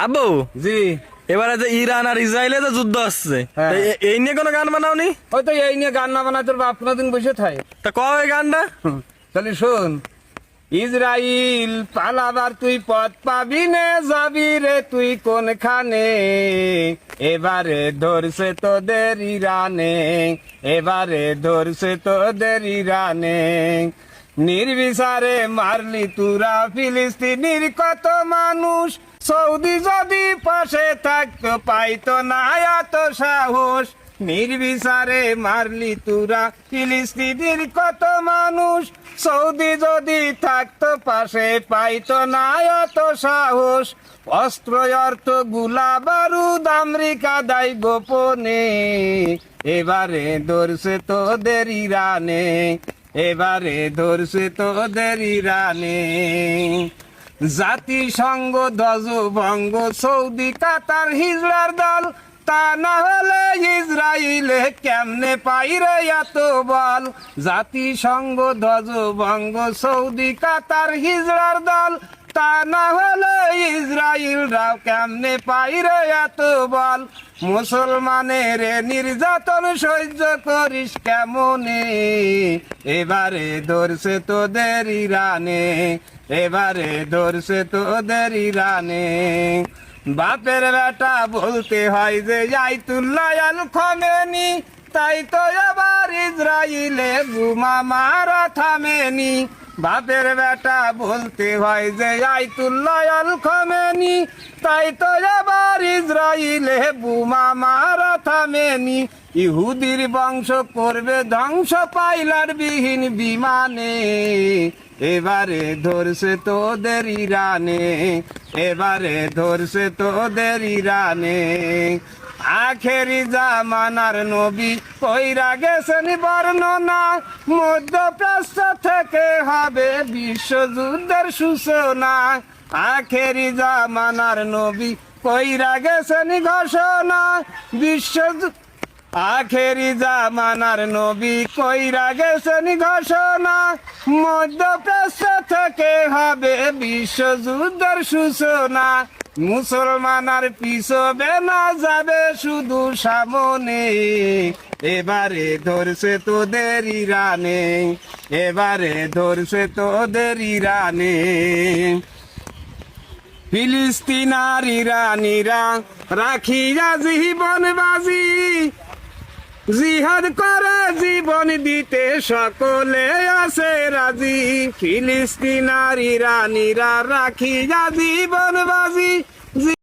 আব্বু জি। এবারে যে ইরান আর ইসরায়েলে যে যুদ্ধ আসছে, হ্যাঁ। তা এই নিয়ে কোনো গান বানাওনি? হয়তো এই নিয়ে গান না বানায় তোর বাপ কোনদিন বসে থাকে। তা কও এই গানটা। তাহলে শোন, ইসরাইল পালাবার তুই পথ পাবি নে, যাবি রে তুই কোনখানে, এবারে ধরছে তোদের ইরানে, এবারে ধরছে তোদের ইরানে, নির্বিচারে মারলি তুরা ফিলিস্তিনির কত মানুষ, সৌদি যদি পাশে থাকতো পাইতো না এত সাহস, নির্বিচারে মারলি তুরা ফিলিস্তিনির কত মানুষ, সৌদি যদি থাকতো পাশে পাইতো না এত সাহস, অস্ত্র অর্থ গুলা বারুদ আমেরিকা দায় গোপনে, এবারে ধরছে তোদের ইরানে, এবারে ধরছে তোদের ইরানে, জাতিসংঘ ধ্বজভঙ্গ সৌদি কাতার হিজড়ার দল, তা না হলে ইসরায়েলে কেমনে পাইরে এত বল, জাতিসংঘ ধ্বজভঙ্গ সৌদি কাতার হিজড়ার দল, তা না হলে ইসরায়েলরাও কেমনে পাইরে এত বল, মুসলমানের নির্যাতন সহ্য করিস কেমনে, এবারে ধরছে তোদের ইরানে, এবারে ধরছে তোদের ইরানে, বাপের বেটা বলতে হয় যে আয়াতুল্লাহ আল খামেনি, তাই তো এবার ইসরায়েলে বোমা মারা থামেনি, বাপের বেটা বলতে হয় যে আয়াতুল্লাহ আল খামেনি, তাই তো এবার ইসরায়েলে বোমা মারা থামেনি, ইহুদির বংশ করবে ধ্বংস পাইলার বিহীন বিমানে, এবারে ধরছে তোদের ইরানে, এবারে ধরছে তোদের ইরানে, আখেরি জামানার নবী কইরা গেছেন বর্ণনা, মধ্যপ্রাচ্য থেকে হবে বিশ্বযুদ্ধের সূচনা, আখেরি জামানার নবী কইরা গেছেন ঘোষণা, আখেরি জামানার নবী কইরা গেছেন ঘোষণা, মধ্যপ্রাচ্য থেকে হবে বিশ্বযুদ্ধের সূচনা, মুসলমান আর পিছবে না যাবে শুধু সামনে, এবারে ধরছে তোদের ইরানে, এবারে ধরছে তোদের ইরানে, ফিলিস্তিন আর ইরানিরা রাখিয়া জীবন বাজি, জিহাদ করে জীবন দিতে সকলে আছে রাজি, ফিলিস্তিন আর ইরানিরা রাখিয়া জীবন বাজি।